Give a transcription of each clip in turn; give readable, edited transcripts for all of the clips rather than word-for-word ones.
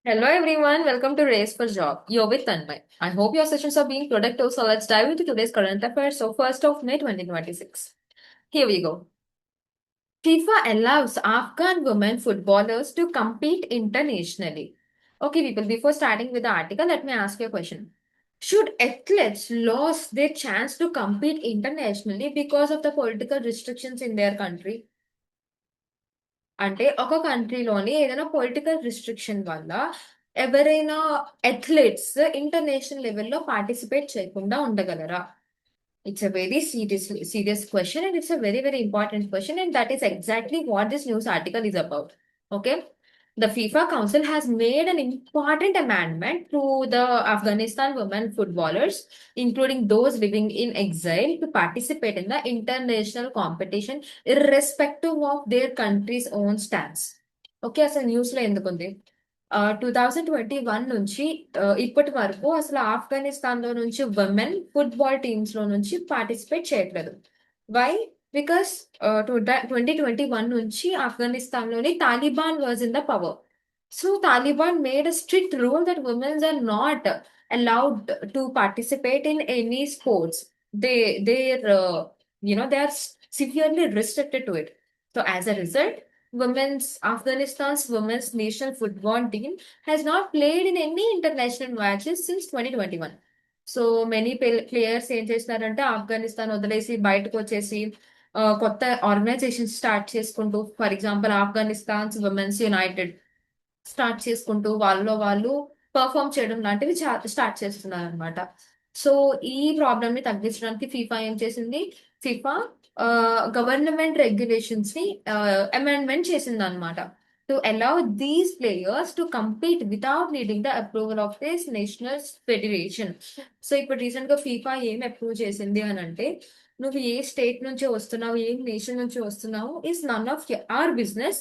Hello everyone, welcome to Race for Job. You're with Thanmayi. I hope your sessions are being productive. So let's dive into today's current affairs. So 1st of May 2026. Here we go. FIFA allows Afghan women footballers to compete internationally. Okay, people, before starting with the article, let me ask you a question. Should athletes lose their chance to compete internationally because of the political restrictions in their country? అంటే ఒక కంట్రీలోని ఏదైనా political restriction వల్ల ఎవరైనా athletes international లెవెల్లో participate చేయకుండా ఉండగలరా? It's a very serious question and it's a very important question and that is exactly what this news article is about. Okay, the FIFA Council has made an important amendment to the Afghanistan women footballers, including those living in exile, to participate in the international competition irrespective of their country's own stance. Okay, అసలు న్యూస్లో ఎందుకుంది? 2021 నుంచి ఇప్పటి వరకు అసలు ఆఫ్ఘనిస్తాన్‌లో నుంచి women football టీమ్స్‌లో నుంచి పార్టిసిపేట్ చేయట్లేదు. వై? బికాస్ 2021 నుంచి ఆఫ్ఘనిస్తాన్‌లోని Taliban was in the power. So Taliban made a strict rule that womens are not allowed to participate in any sports. They're they are severely restricted to it. So as a result, Afghanistan's women's national football team has not played in any international matches since 2021. So many players ఏం చేస్తున్నారంటే ఆఫ్ఘనిస్తాన్ వదిలేసి బయటకు వచ్చేసి కొత్త organisation start చేసుకుంటూ, for example ఆఫ్ఘనిస్తాన్స్ women's United start చేసుకుంటూ వాళ్ళలో వాళ్ళు పర్ఫామ్ చేయడం లాంటివి స్టార్ట్ చేస్తున్నారు అనమాట. సో ఈ ప్రాబ్లమ్ ని తగ్గించడానికి ఫీఫా ఏం చేసింది? ఫీఫా గవర్నమెంట్ రెగ్యులేషన్స్ ని అమెండ్మెంట్ చేసింది అనమాట, to allow these players to compete without needing the approval of this national federation. So ఇప్పుడు రీసెంట్ గా ఫీఫా ఏం అప్రూవ్ చేసింది అని అంటే, నువ్వు ఏ స్టేట్ నుంచి వస్తున్నావు, ఏ నేషన్ నుంచి వస్తున్నావు is none of our business,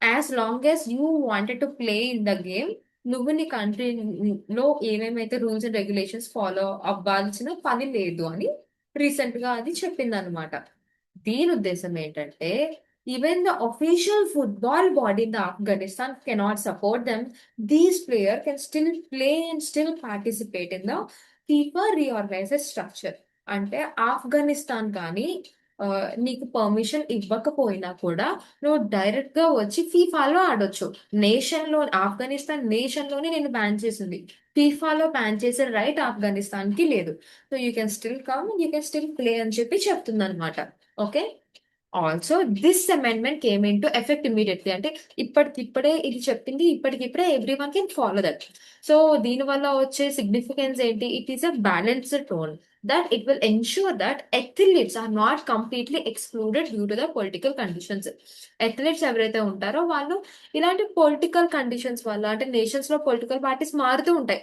as long as you wanted to play in the game. నువ్వు నీ కంట్రీలో ఏమేమైతే రూల్స్ అండ్ రెగ్యులేషన్స్ ఫాలో అవ్వాల్సిన పని లేదు అని రీసెంట్ గా అది చెప్పింది అనమాట. దీని ఉద్దేశం ఏంటంటే, even the official football body in the Afghanistan cannot support them, these player can still play and still participate in the FIFA reorganiser structure. అంటే ఆఫ్ఘనిస్తాన్ కానీ నీకు పర్మిషన్ ఇవ్వకపోయినా కూడా నువ్వు డైరెక్ట్ గా వచ్చి ఫీఫాలో ఆడొచ్చు. నేషన్ లో ఆఫ్ఘనిస్తాన్ నేషన్ లోనే నేను బ్యాన్ చేసింది, ఫీఫాలో బ్యాన్ చేసే రైట్ ఆఫ్ఘనిస్తాన్ కి లేదు. So you can still come, you can still play అని చెప్పి చెప్తుంది అనమాట. Okay, also this amendment came in to effect immediately. అంటే ఇప్పటికిప్పుడే ఇది చెప్పింది, ఇప్పటికిప్పుడే everyone can follow that. So దీని వల్ల వచ్చే సిగ్నిఫికెన్స్ ఏంటి? It is a balanced tone that it will ensure that athletes are not completely excluded due to the political conditions. Athletes ఎవరైతే ఉంటారో వాళ్ళు ఇలాంటి పొలిటికల్ కండిషన్స్ వల్ల, అంటే నేషన్స్ లో పొలిటికల్ పార్టీస్ మారుతూ ఉంటాయి,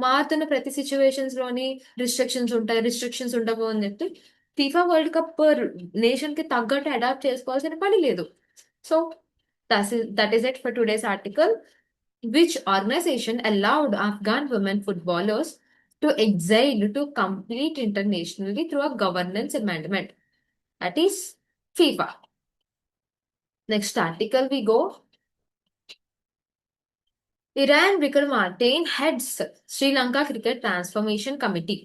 మారుతున్న ప్రతి సిచ్యువేషన్స్ లోని రిస్ట్రిక్షన్స్ ఉండవు అని చెప్పి ఫీఫా వరల్డ్ కప్ నేషన్ కి తగ్గట్టు అడాప్ట్ చేసుకోవాల్సిన పని లేదు. So that is it for today's article. Which organization allowed Afghan women footballers to exile to compete internationally through a governance amendment? That is FIFA. Next article we go. Iran Vikramartin heads Sri Lanka Cricket Transformation Committee.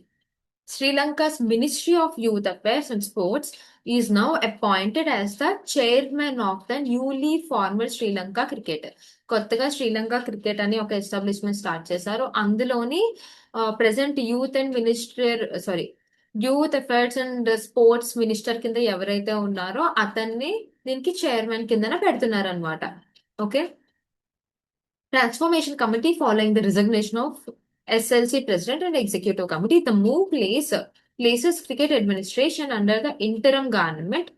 Sri Lanka's Ministry of Youth Affairs and Sports is now appointed as the chairman of the newly formed Sri Lanka Cricket. కొత్తగా Sri Lanka cricket అని ఒక establishment start చేశారు. అందులోని present youth affairs and sports minister కింద ఎవరైతే ఉన్నారో అతన్ని దీనికి చైర్మన్ కిందన పెడుతున్నారు అనమాట. Okay, Transformation Committee following the resignation of SLC President and Executive Committee. The move places cricket administration under the interim government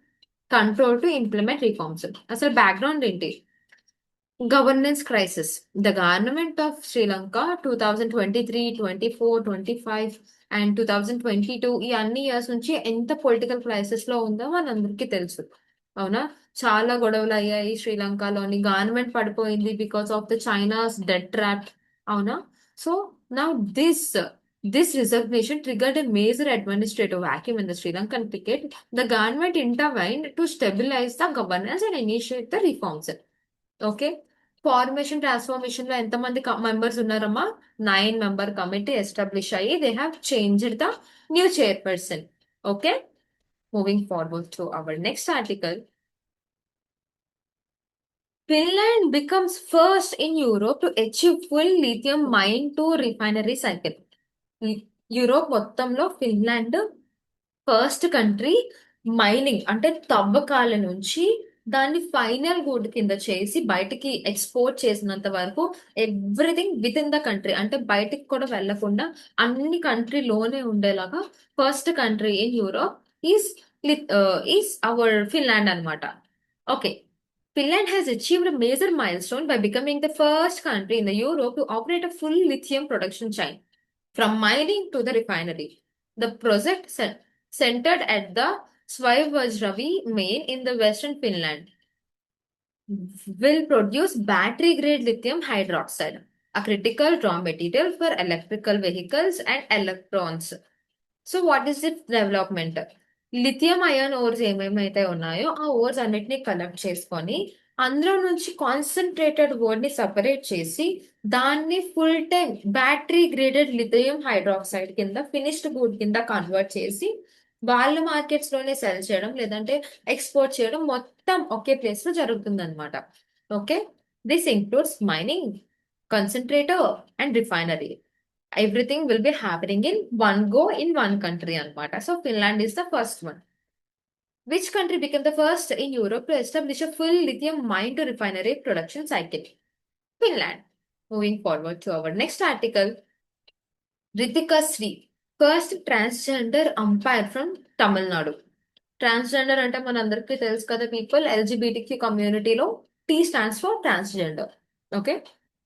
control to implement reforms. అసలు background ఏంటి? Governance crisis. The government of Sri Lanka 2023, 24, 25 and 2022 ఈ అన్ని years నుంచి ఎంత political crisis లో ఉందో మనందరికీ తెలుసు, అవునా? చాలా గొడవలు అయ్యాయి శ్రీలంకలోని, గవర్నమెంట్ పడిపోయింది because of the China's debt trap, అవునా? So now this resignation triggered a major administrative vacuum in the Sri Lankan cricket. The government intervened to stabilize the governance and initiate the reforms. Okay, formation transformation లో ఎంతమంది members ఉన్నారమ్మా? 9 member committee establish అయ్యి they have changed the new chairperson. Okay, moving forward to our next article. Finland becomes first in Europe to achieve full lithium mine to refinery cycle. Europe మొత్తంలో Finland first country mining అంటే తవ్వకాల నుంచి దాన్ని final good కింద చేసి బయటికి export చేసినంత వరకు everything within the country, అంటే బయటికి కూడా వెళ్లకుండా అన్ని కంట్రీలోనే ఉండేలాగా first country in Europe is is our Finland అన్నమాట. Okay, Finland has achieved a major milestone by becoming the first country in the Europe to operate a full lithium production chain from mining to the refinery. The project centered at the Svaivajravi mine in the western Finland will produce battery grade lithium hydroxide, a critical raw material for electrical vehicles and electrons. So what is this development? Lithium ion ores ఏమేమైతే ఉన్నాయో ఆ ఓర్స్ అన్నిటిని collect చేసుకొని అందులో నుంచి concentrated or ని separate చేసి దాన్ని full time battery graded lithium hydroxide కింద ఫినిష్డ్ గుడ్ కింద కన్వర్ట్ చేసి వాళ్ళ మార్కెట్స్ లోనే సెల్ చేయడం లేదంటే ఎక్స్పోర్ట్ చేయడం మొత్తం ఒకే ప్లేస్ లో జరుగుతుంది అనమాట. Okay, this includes mining, concentrator and refinery. Everything will be happening in one go in one country anamata. So Finland is the first one. Which country became the first in Europe to establish a full lithium mine to refinery production cycle? Finland. Moving forward to our next article. Ritika Sri, first transgender umpire from Tamil Nadu. Transgender అంటే మనందరికీ తెలుసు కదా people, LGBTQ కమ్యూనిటీలో T stands for transgender. Okay,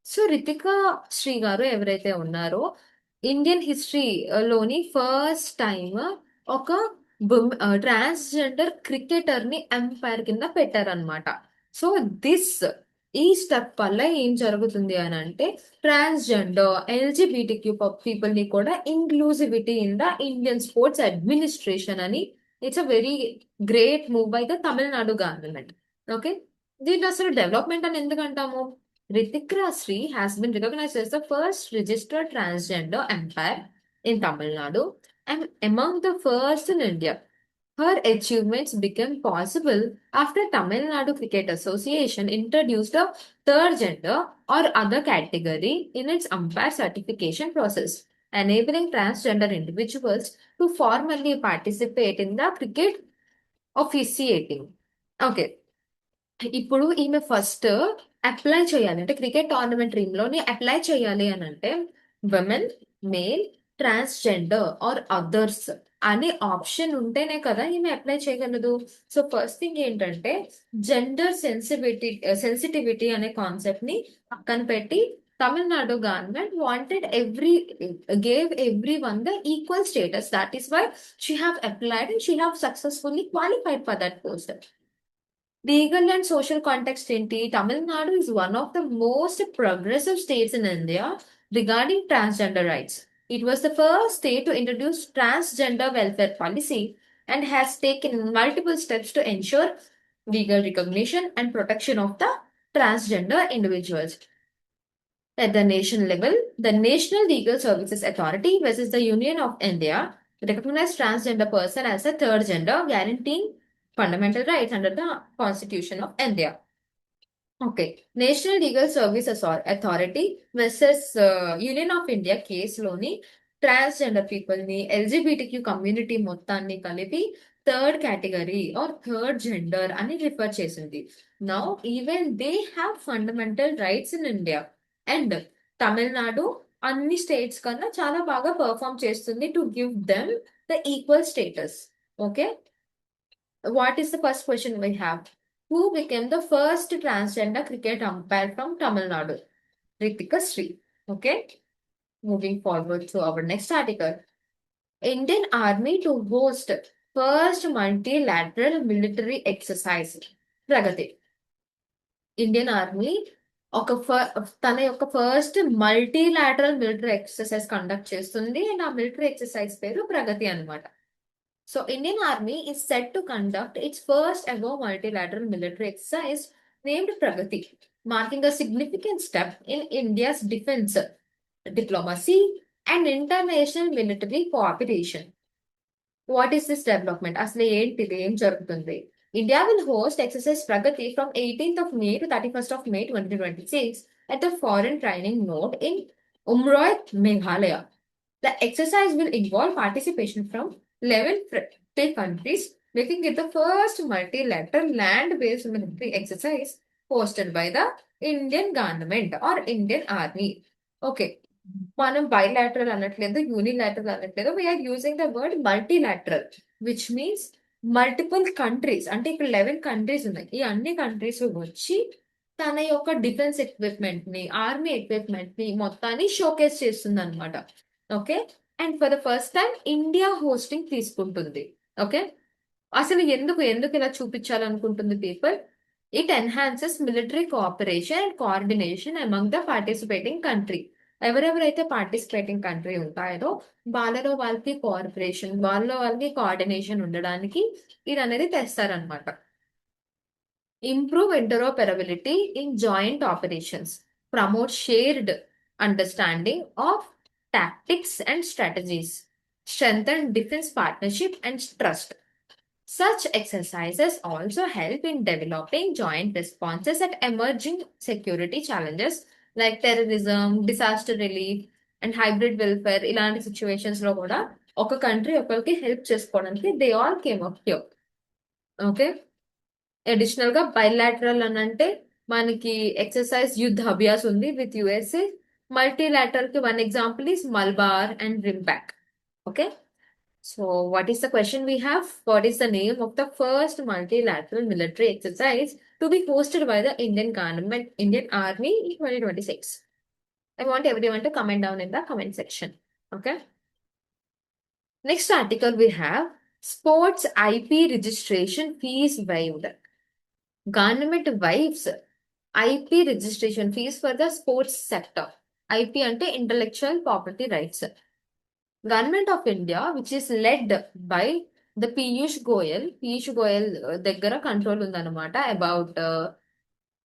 so Ritika Sri గారు ఎవరైతే ఉన్నారో Indian హిస్టరీలోని first time ఒక ట్రాన్స్జెండర్ క్రికెటర్ ని ఎంపైర్ కింద పెట్టారనమాట. సో దిస్ ఈ స్టెప్ వల్ల ఏం జరుగుతుంది అని అంటే ట్రాన్స్జెండర్ ఎల్జిబిటిక్యూ పీపుల్ ని కూడా inclusivity in the Indian sports administration అని. It's a very great move by the Tamil Nadu government. Okay, దీంట్లో అసలు డెవలప్మెంట్ అని ఎందుకు అంటాము? Ritika Sri has been recognized as the first registered transgender umpire in Tamil Nadu and among the first in India. Her achievements became possible after Tamil Nadu Cricket Association introduced a third gender or other category in its umpire certification process, enabling transgender individuals to formally participate in the cricket officiating. Okay, ఇప్పుడు ఈమె first apply చేయాలి అంటే cricket tournament team లోని apply చేయాలి అని అంటే women, male, transgender or others అనే option ఉంటేనే కదా ఈమె అప్లై చేయగలదు. సో ఫస్ట్ థింగ్ ఏంటంటే జెండర్ సెన్సిటివిటీ అనే కాన్సెప్ట్ ని పక్కన పెట్టి Tamil Nadu government wanted gave everyone the equal status. That is why she have applied and she have successfully qualified for that post. Legal and social context ఏంటి? Tamil Nadu is one of the most progressive states in India regarding transgender rights. It was the first state to introduce transgender welfare policy and has taken multiple steps to ensure legal recognition and protection of the transgender individuals. At the nation level, the National Legal Services Authority versus the Union of India recognized transgender person as a third gender, guaranteeing fundamental rights under the Constitution of India. Okay, National Legal Services Authority versus Union of India కేసులోని transgender people ని LGBTQ community మొత్తాన్ని కలిపి third category or third gender అని refer చేసింది. Now even they have fundamental rights in India and Tamil Nadu అన్ని states కన్నా చాలా బాగా perform చేస్తుంది to give them the equal status. Okay, what is the first question we have? Who became the first transgender cricket umpire from Tamil Nadu? Ritika Sri. Okay. Moving forward to our next article. Indian Army to host first multilateral military exercise. Pragati. Indian Army తన యొక్క first multilateral military exercise conduct చేస్తుంది and ఆ military exercise పేరు ప్రగతి అన్నమాట. So Indian Army is set to conduct its first ever multilateral military exercise named Pragati. marking a significant step in India's defense, diplomacy, and international military cooperation. What is this development? అసలు ఏంటిది ఏం జరుగుతుంది? India will host exercise Pragati from 18th of May to 31st of May 2026 at the Foreign Training Node in Umroi, Meghalaya. The exercise will involve participation from 11 friendly countries, making it the first multilateral land-based military exercise hosted by the Indian government or Indian Army. Okay. మనం bilateral అనట్లేదు, unilateral అనట్లేదు. We are using the word multilateral, which means multiple countries. అంటే ఇక్కడ 11 countries ఉన్నాయి. ఈ అన్ని countries వచ్చి తన యొక్క డిఫెన్స్ ఎక్విప్మెంట్ ని, ఆర్మీ ఎక్విప్మెంట్ ని మొత్తాన్ని షోకేస్ చేస్తుంది అనమాట. Okay. And for the first time India hosting తీసుకుంటుంది. ఓకే. అసలు ఎందుకు ఎందుకు ఇలా చూపించాలనుకుంటుంది people? It enhances military cooperation and coordination among the participating country. ఎవరెవరైతే పార్టిసిపేటింగ్ కంట్రీ ఉంటాయో వాళ్ళలో వాళ్ళకి కోఆపరేషన్, వాళ్ళకి కోఆర్డినేషన్ ఉండడానికి ఇది అనేది తెస్తారనమాట. Improve interoperability in joint operations, promote shared understanding of tactics and strategies, strengthen defense partnership and trust. Such exercises also help in developing joint responses at emerging security challenges like terrorism, disaster relief, and hybrid welfare. ఇలాంటి situations లో కూడా ఒక country ఒకరికి help చేసుకోవడానికి they all came up here. Okay. Additional గా bilateral అని అంటే మనకి ఎక్సర్సైజ్ యుద్ధ అభ్యాస్ ఉంది విత్ యుఎస్ఏ. మల్టీలాటరల్ కి one example is Malabar and RIMPAC. Okay. So, what is the question we have? What is the name of the first multilateral military exercise to be hosted by the Indian government, Indian Army in 2026? I want everyone to comment down in the comment section. Okay. Next article we have sports IP registration fees waived. Government waives IP registration fees for the sports sector. IP ante intellectual property rights. Government of India, which is led by the Piyush Goyal దగ్గర control ఉందన్నమాట about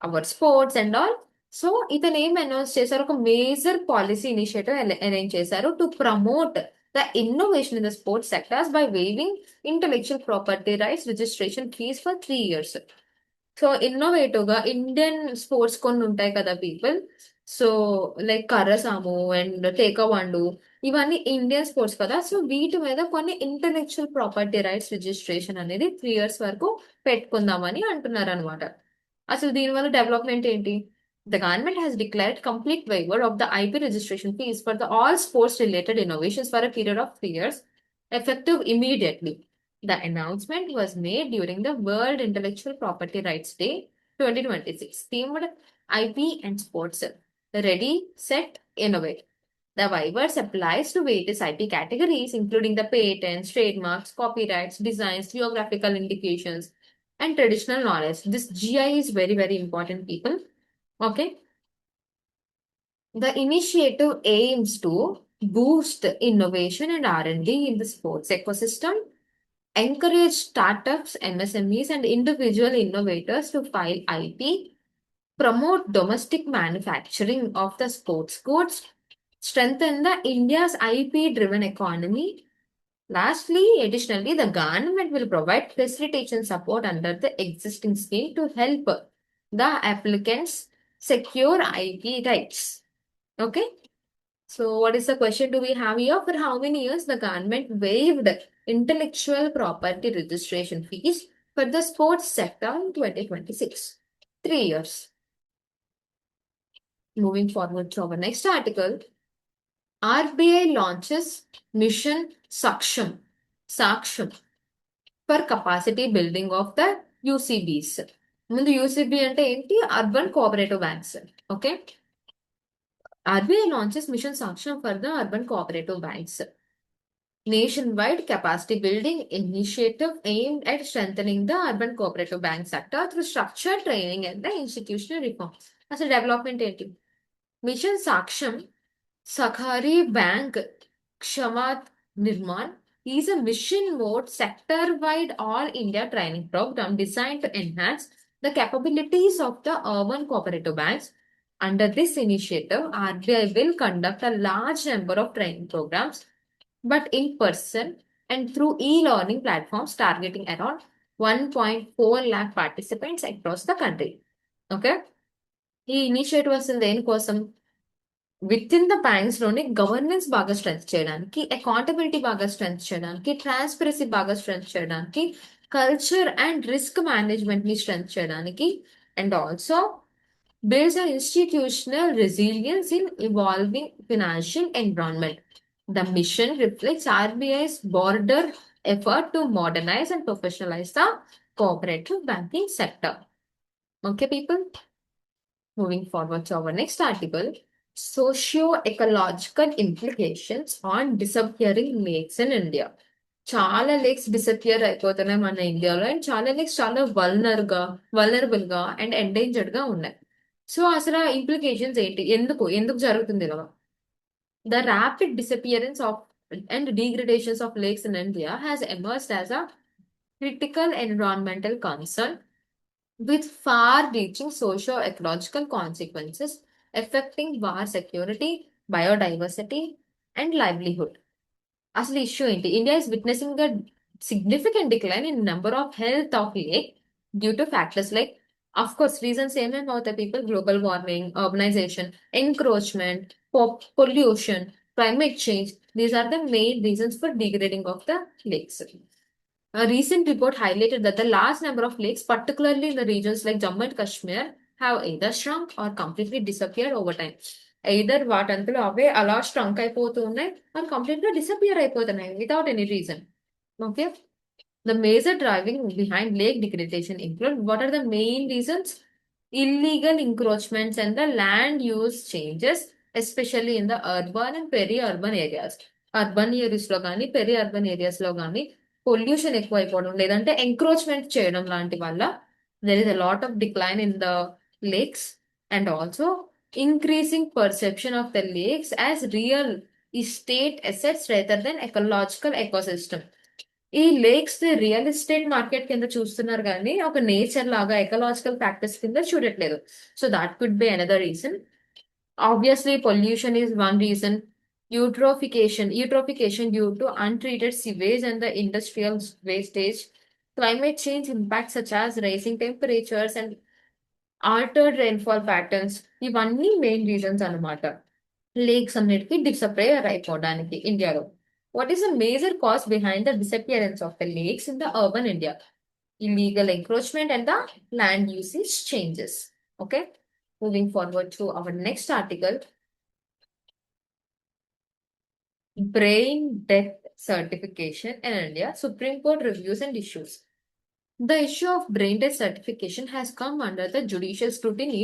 our sports and all. So ఇతను ఏం announce చేశారు? ఒక major policy initiative arrange చేశారు to promote the innovation in the sports sectors by waiving intellectual property rights registration fees for 3 years. So innovative గా Indian sports కొన్ని ఉంటాయి కదా people. So like karrasamu and taekwondo, ఇవన్నీ Indian sports కదా. So వీటి మీద కొన్ని ఇంటెలెక్చువల్ ప్రాపర్టీ రైట్స్ రిజిస్ట్రేషన్ అనేది 3 years వరకు పెట్టుకుందామని అంటున్నారు అనమాట. అసలు దీనివల్ల డెవలప్మెంట్ ఏంటి? The government has declared complete waiver of the IP registration fees for the all sports related innovations for a period of 3 years, effective immediately. The announcement was made during the World Intellectual Property Rights Day 2026, themed IP and Sports. Ready, Set, Innovate. The waivers applies to various IP categories, including the patents, trademarks, copyrights, designs, geographical indications, and traditional knowledge. This GI is very, very important, people. Okay. The initiative aims to boost innovation and R&D in the sports ecosystem, encourage startups, MSMEs, and individual innovators to file IP, promote domestic manufacturing of the sports goods, strengthen the India's IP-driven economy. Lastly, additionally, the government will provide facilitation support under the existing scheme to help the applicants secure IP rights. Okay. So, what is the question do we have here? For how many years the government waived intellectual property registration fees for the sports sector in 2026? 3 years. Moving forward to our next article, RBI launches Mission Saksham for capacity building of the UCBs. ముందు UCB అంటే ఏంటి? Urban Cooperative Banks. Okay. RBI launches Mission Saksham for the Urban Cooperative Banks, nationwide capacity building initiative aimed at strengthening the urban cooperative bank sector through structured training and the institutional reform. అసలు development ఏంటి? Mission Saksham Sahakari bank Kshamta Nirman is a mission mode sector-wide all India training program designed to enhance The capabilities of the urban cooperative banks. Under this initiative, RBI will conduct a large number of training programs, but in person and through e-learning platforms targeting around 1.4 lakh participants across the country. Okay. ఈ initiative వస్తుంది దేనికోసం? With in the banks లోనే governance బాగా strength చేయడానికి, accountability బాగా strength చేయడానికి, transparency బాగా strength చేయడానికి, కల్చర్ అండ్ రిస్క్ మేనేజ్మెంట్ ని స్ట్రెంత్ చేయడానికి, and also builds an institutional resilience in evolving financial environment. The mission reflects RBI's broader effort to modernize and professionalize the cooperative banking sector. Okay, people? Moving forward to our next article, socio-ecological implications on disappearing lakes in India. చాలా lakes disappear అయిపోతున్నాయి మన ఇండియాలో, and చాలా lakes చాలా vulnerable గా and endangered గా ఉన్నాయి. So అసలు ఇంప్లికేషన్స్ ఏంటి, ఎందుకు ఎందుకు జరుగుతుంది ఇలా? The rapid disappearance of and degradations of lakes in India has emerged as a critical environmental concern with far-reaching socio-ecological consequences affecting water security, biodiversity, and livelihood. అసలు issue ఏంటి? India is witnessing the significant decline in number of health of lake due to factors like, of course reasons ఏమేమి అవుతాయి people? Global warming, urbanization, encroachment, pollution, climate change. These are the main reasons for degrading of the lakes. A recent report highlighted that the large number of lakes, particularly in the regions like Jammu and Kashmir, have either shrunk or completely disappeared over time. Either వాటంతలో అవే అలా shrunk అయిపోతూ ఉన్నాయి, or completely disappear అయిపోతున్నాయి without any reason. Okay. The major driving behind lake degradation include, what are the main reasons? Illegal encroachments and the land use changes, especially in the urban and peri-urban areas. Urban areas లో కానీ peri urban areas లో కానీ pollution ఎక్కువ అయిపోవడం, లేదంటే encroachment చేయడం లాంటి వల్ల there is a lot of decline in the lakes, and also increasing perception of the lakes as real estate assets rather than ecological ecosystem. ఈ లేక్స్ ని రియల్ ఎస్టేట్ మార్కెట్ కింద చూస్తున్నారు కానీ ఒక నేచర్ లాగా ఎకలాజికల్ ప్రాక్టీస్ కింద చూడట్లేదు. So that could be another reason. Obviously, pollution is one reason. Eutrophication due to untreated sewage and the industrial wastage. Climate change impacts such as rising temperatures and altered rainfall patterns. ఇవన్నీ main reasons అన్నమాట lakes అన్నిటికీ disappear అయిపోవడానికి ఇండియాలో. What is the major cause behind the disappearance of the lakes in the urban India? Illegal encroachment and the land usage changes. Okay. Moving forward to our next article, brain death certification in India, Supreme Court reviews and issues. The issue of brain death certification has come under the judicial scrutiny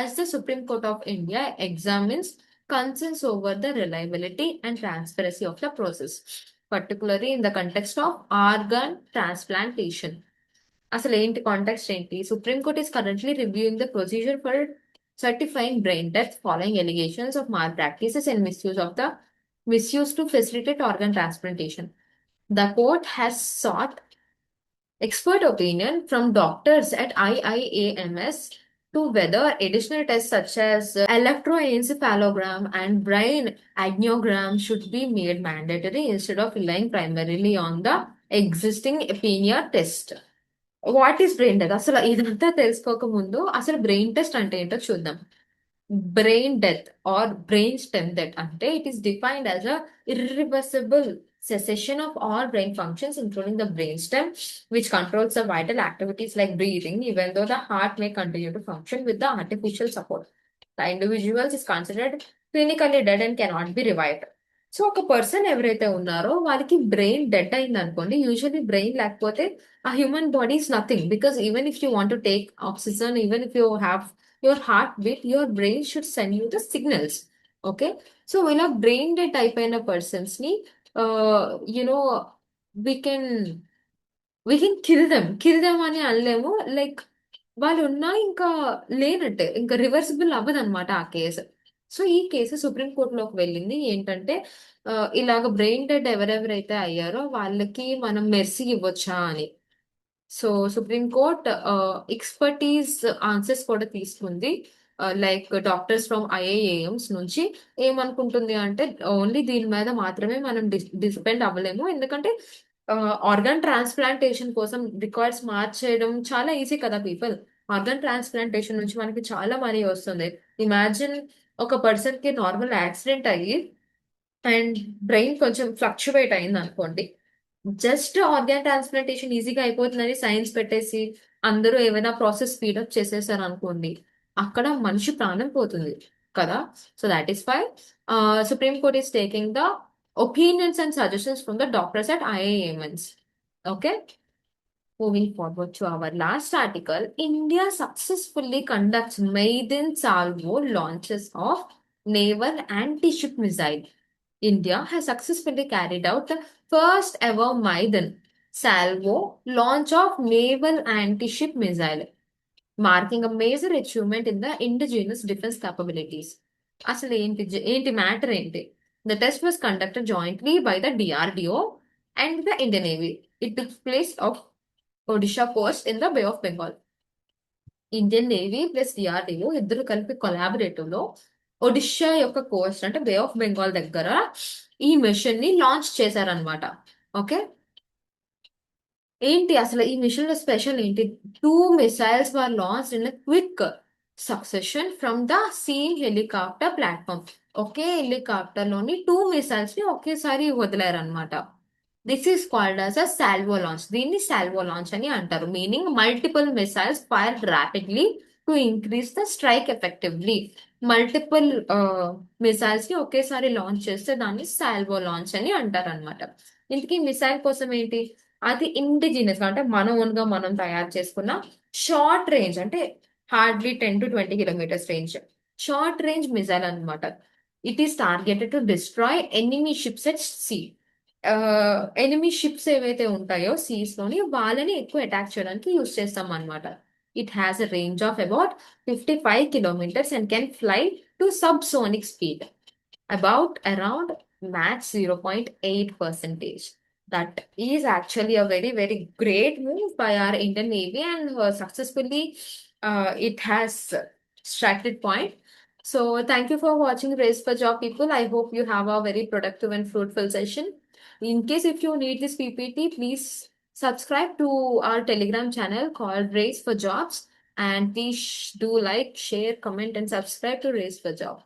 as the Supreme Court of India examines concerns over the reliability and transparency of the process, particularly in the context of organ transplantation. అసలు ఏంటి context ఏంటి? Supreme court is currently reviewing the procedure for certifying brain death following allegations of malpractices and misuse to facilitate organ transplantation. The court has sought expert opinion from doctors at IIAMS to whether additional tests such as electroencephalogram and brain angiogram should be made mandatory instead of relying primarily on the existing opinion test. What is brain death? అసలు ఇదంతా తెలుసుకోక ముందు అసలు brain test అంటే ఏంటో చూద్దాం. Brain death or brain stem death అంటే it is defined as a irreversible cessation of all brain functions, including the brainstem, which controls the vital activities like breathing, even though the heart may continue to function with the artificial support. The individual is considered clinically dead and cannot be revived. So ఒక person ఎవరైతే ఉన్నారో వాళ్ళకి brain dead అయింది అనుకోండి, usually brain లేకపోతే a human body is nothing, because even if you want to take oxygen, even if you have your heartbeat, your brain should send you the signals. Okay. So ఇలా brain dead అయిపోయిన persons ని you know we can kill them అని అనలేము. Like వాళ్ళు ఉన్నా ఇంకా లేనట్టే, ఇంకా రివర్సిబుల్ అవ్వదు అనమాట ఆ కేసు. సో ఈ కేసు సుప్రీం కోర్టులోకి వెళ్ళింది. ఏంటంటే ఇలాగ బ్రెయిన్ డెడ్ ఎవరెవరైతే అయ్యారో వాళ్ళకి మనం మెర్సీ ఇవ్వచ్చా అని. So supreme court expertise answers కూడా తీసుకుంది. లైక్ డాక్టర్స్ ఫ్రమ్ ఐఐఏఎంస్ నుంచి ఏమనుకుంటుంది అంటే ఓన్లీ దీని మీద మాత్రమే మనం డిపెండ్ అవ్వలేము. ఎందుకంటే ఆర్గన్ ట్రాన్స్ప్లాంటేషన్ కోసం రికార్డ్స్ మార్చేయడం చాలా ఈజీ కదా పీపుల్. ఆర్గన్ ట్రాన్స్ప్లాంటేషన్ నుంచి మనకి చాలా మనీ వస్తుంది. ఇమాజిన్ ఒక పర్సన్ కి నార్మల్ యాక్సిడెంట్ అయ్యి అండ్ బ్రెయిన్ కొంచెం ఫ్లక్చువేట్ అయింది అనుకోండి, జస్ట్ ఆర్గాన్ ట్రాన్స్ప్లాంటేషన్ ఈజీగా అయిపోతుందని సైన్స్ పెట్టేసి అందరూ ఏమైనా ప్రాసెస్ స్పీడప్ చేసేసారు అనుకోండి, అక్కడ మనిషి ప్రాణం పోతుంది కదా. So that is why Supreme Court is taking the opinions and suggestions from the doctors at AIIMS. Okay. Moving forward to our last article, India successfully conducts maiden salvo launches of naval anti-ship missile. India has successfully carried out the first ever maiden salvo launch of naval anti-ship missile, marking a major achievement in the indigenous defense capabilities. అసలు ఏంటి matter ఏంటి? The test was conducted jointly by the DRDO and the Indian Navy. It took place of Odisha coast in the Bay of Bengal. Indian navy plus DRDO ఇద్దరు కలిపి collaborative లో ఒడిషా యొక్క Coast అంటే బే of Bengal దగ్గర ఈ మిషన్ ని లాంచ్ చేశారనమాట. ఓకే. ఏంటి అసలు ఈ మిషన్ లో స్పెషల్ ఏంటి? 2 missiles were launch in quick succession from the same helicopter platform. ఒకే హెలికాప్టర్ లోని 2 మిసైల్స్ ని ఒకేసారి వదిలారనమాట. This is called as a salvo launch. దీన్ని సాల్వో లాంచ్ అని అంటారు. Meaning multiple missiles fire rapidly to increase the strike effectively. Multiple missiles ని ఒకేసారి లాంచ్ చేస్తే దాన్ని సాల్వో లాంచ్ అని అంటారు అనమాట. ఇంతకీ మిసైల్ కోసం ఏంటి? అది ఇండిజినియస్ అంటే మన ఓన్ గా మనం తయారు చేసుకున్న షార్ట్ రేంజ్, అంటే hardly 10 to 20 kilometres range, short range missile అనమాట. It is targeted to destroy enemy ships at sea. Enemy ships ఏవైతే ఉంటాయో సీస్ లోని వాళ్ళని ఎక్కువ అటాక్ చేయడానికి యూస్ చేస్తాం అనమాట. It has a range of about 55 kilometres and can fly to subsonic speed about around max 0.8%. That is actually a very, very great move by our Indian Navy, and successfully it has struck it point. So, thank you for watching Race for Job, people. I hope you have a very productive and fruitful session. In case if you need this PPT, please subscribe to our Telegram channel called Race for Jobs, and please do like, share, comment, and subscribe to Race for Job.